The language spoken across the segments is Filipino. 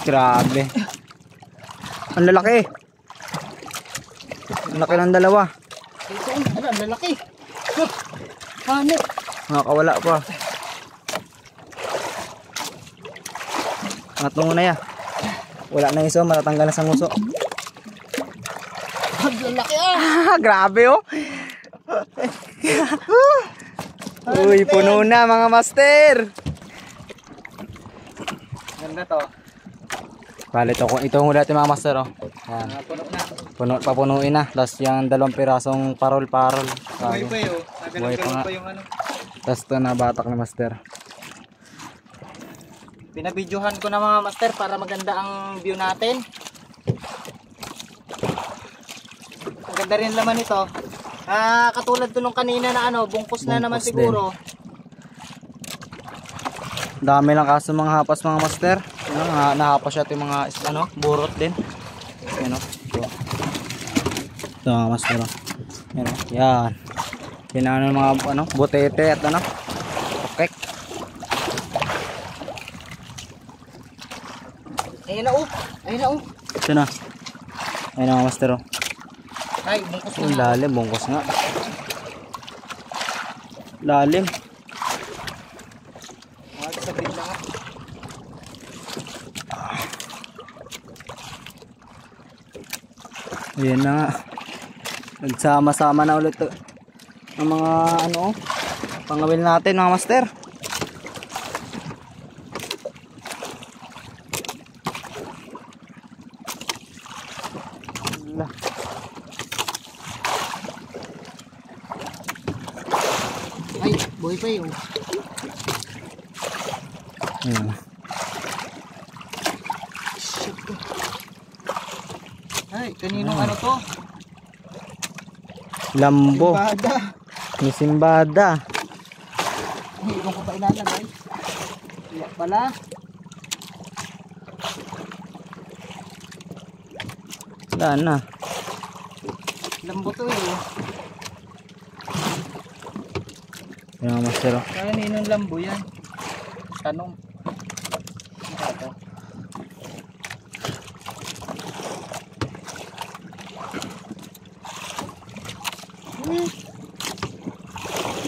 Grabe. Ang lalaki. Ang laki ng dalawa. Ito, ang lalaki. Hanip. Nakakawala pa. Matungo na ya. Wala na iso, matatanggal na sa nguso. Ang lalaki ah. Grabe oh. Uy, puno na mga master. Ganda to. Bale, ito huli natin mga master oh. Yan. Puno na. Papunuin na. Tapos yung 2 pirasong parol-parol. Buhay pa yun. Buhay pa nga. Pa yung ano. Tapos ito na batak ni master. Pinabidyohan ko na mga master para maganda ang view natin. Ang ganda rin laman ito. Katulad to nung kanina na ano, bungkus na naman Bungkus siguro. Dami lang kaso mga hapas mga master. Nahapas siya yung mga burot din. Yan o. Ito mga master o. Yan o. Yan. Yan mga butete at okay. Ayun na oh. Ayun na oh. Ito na. Ayun mga master o. Ay, bungkus na. Ang lalim, bungkus nga. Lalim. Sa bit lang. Ayan na nga. Nagsama-sama na ulit ang mga pangawil natin mga master. Ay, buhay pa yun. Ayan. Ay, kaninong ano to? Lambo. Simbada. Ni Simbada. Hindi ko pa ilalagay. Iya pala. Wala na. Lambo to eh. Ayan mga master o. Kaninong lambo yan? Tanong. Ito.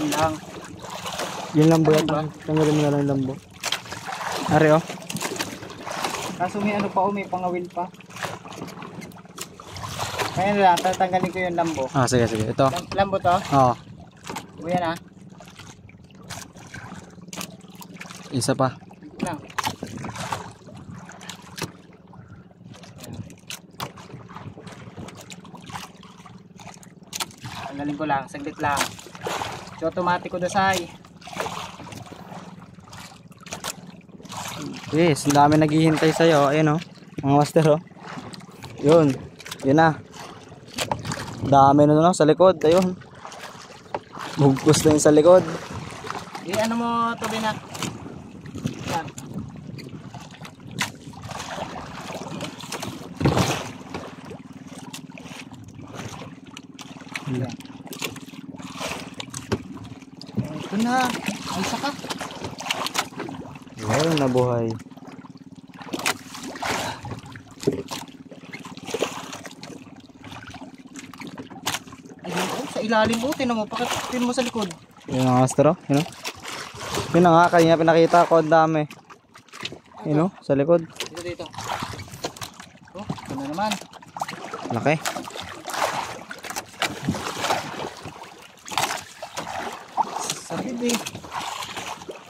Yun lang. Yung lambo yan. Ano ba? Tanggalin mo na lang yung lambo. Ari o. Kaso may ano pa may pangawil pa. Kaya na lang, tatanggalin ko yung lambo. Sige sige. Ito. Lambo to? Oo. Buyan ah. Isa pa. Ito lang. Tanggalin ko lang, saglit lang. So automatic ko dasay. Yes, ang dami naghihintay sa'yo. Ayun o. Mga master o. Yun. Yun na. Dami na sa likod. Ayun. Bugkos na yun sa likod. Ano mo to binak? Yan. Yan. Ito na. Ay saka. Ayun, nabuhay. Ayun oh, sa ilalim mo. Tinan mo. Pakitin mo sa likod. Yun ang master o. Yun o. Yun na nga. Kanina pinakita ko. Ang dami. Yun o. Sa likod. Dito dito. Oh, ito na naman. Laki. Sakit eh.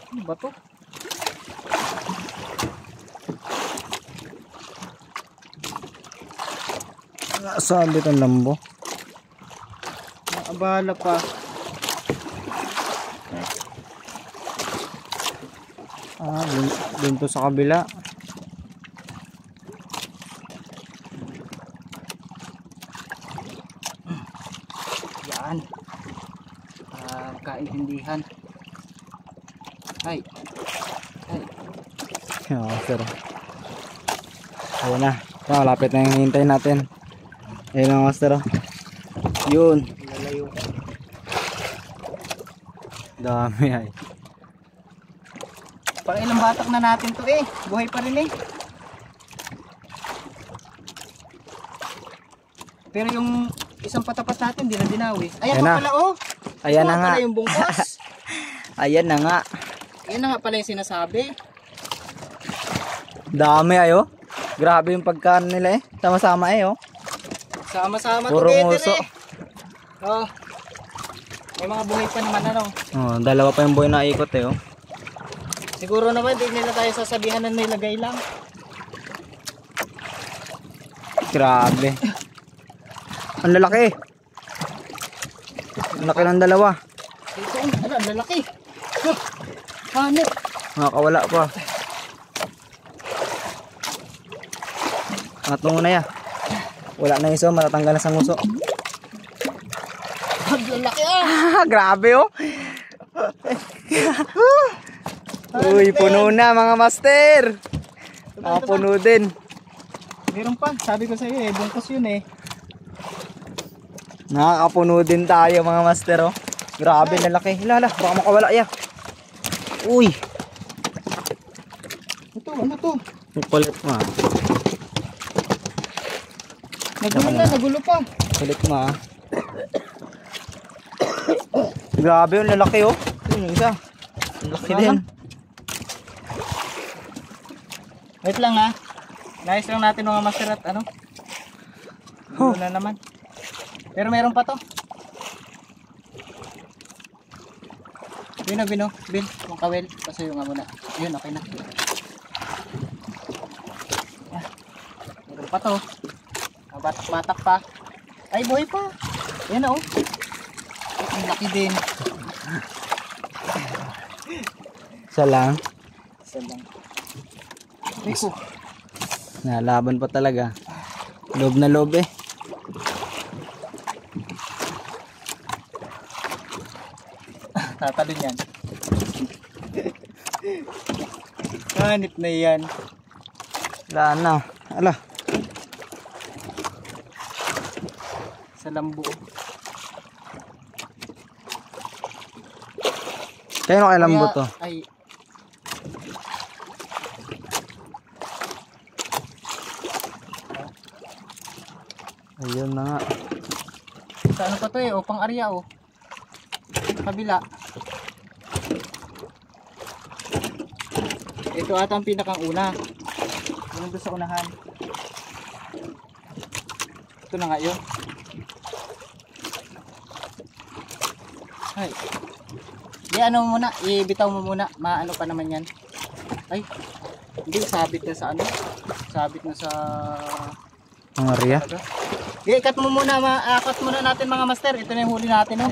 Ano ba to? Sabit ang lambo. Naabala pa. Dun to sa kabila. Yan. Kaintindihan. Ay. Ay. Yan master. Ayun na. Ito, malapit na yung hintay natin. Ayun ang master. Yun. Lalayo. Dami ay. Pang ilang batak na natin to eh. Buhay pa rin eh. Pero yung isang patapat natin, di na dinawi. Ayan Ayan pa na. pala, oh. Ayan Ito na nga. pala yung bungkos. Ayan na nga. Ayan na nga pala yung sinasabi. Dami ayo. Grabe yung pagkaan nila eh. Sama-sama eh oh. Sama-sama Puro together nguso. eh. Oh. May mga buhay pa naman ano. Oh, dalawa pa yung buhay na ikot eh oh. Siguro naman di nila tayo sasabihan na nilagay lang. Grabe. Ang lalaki. Ang laki ng dalawa. Ito, ano, ang lalaki. Huh. Hanip. Nakakawala pa. Angat mo muna ya. Wala na iso, matatanggal na sa nguso. Ang lalaki ah. Grabe oh. Uy, puno na mga master. Puno din. Meron pa, sabi ko sa iyo eh, bungkos yun eh. Nakakapuno din tayo mga master oh. Grabe na laki. Hilala, baka makawala ya. Uy. Ito, ano to? Ang kulit mo ah. Nagulo na, nagulo pa. Kulit mo ah. Grabe yung lalaki oh. Yung isa. Ang laki din. Wait lang ha. Nice lang natin mga master at ano. Nagulo na naman. Pero meron pa to. Bino, Bin, yung kawel. Pasuyo nga muna. Yun, okay na. Ah, meron pa to. Batak-batak pa. Ay, buhay pa. Yan oh. Ang laki din. Isa lang. Isa lang. Rico. Nalaban pa talaga. Loob na loob eh. Tatalon yan. Hanip na yan. Wala na. Ala. Sa lambu. Kaya kailan mo to? Ay. Ayun na nga. Sa ano pa to eh, o pang area o. Sa kabila. Ito ata ang pinakang una. Yung doon sa unahan. Ito na nga yun. Ay. Di ano mo muna, ibitaw mo muna. Maano pa naman yan. Ay. Hindi, sabit na sa ano. Sabit na sa... Ang area. Ikat mo muna, cut muna natin mga master. Ito na yung huli natin, no?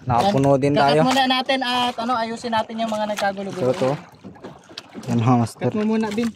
Nakapuno din tayo. Cut muna natin at ano, ayusin natin yung mga nagkagulo-gulo. Ito. Yan mga master. Cut mo muna, Bin.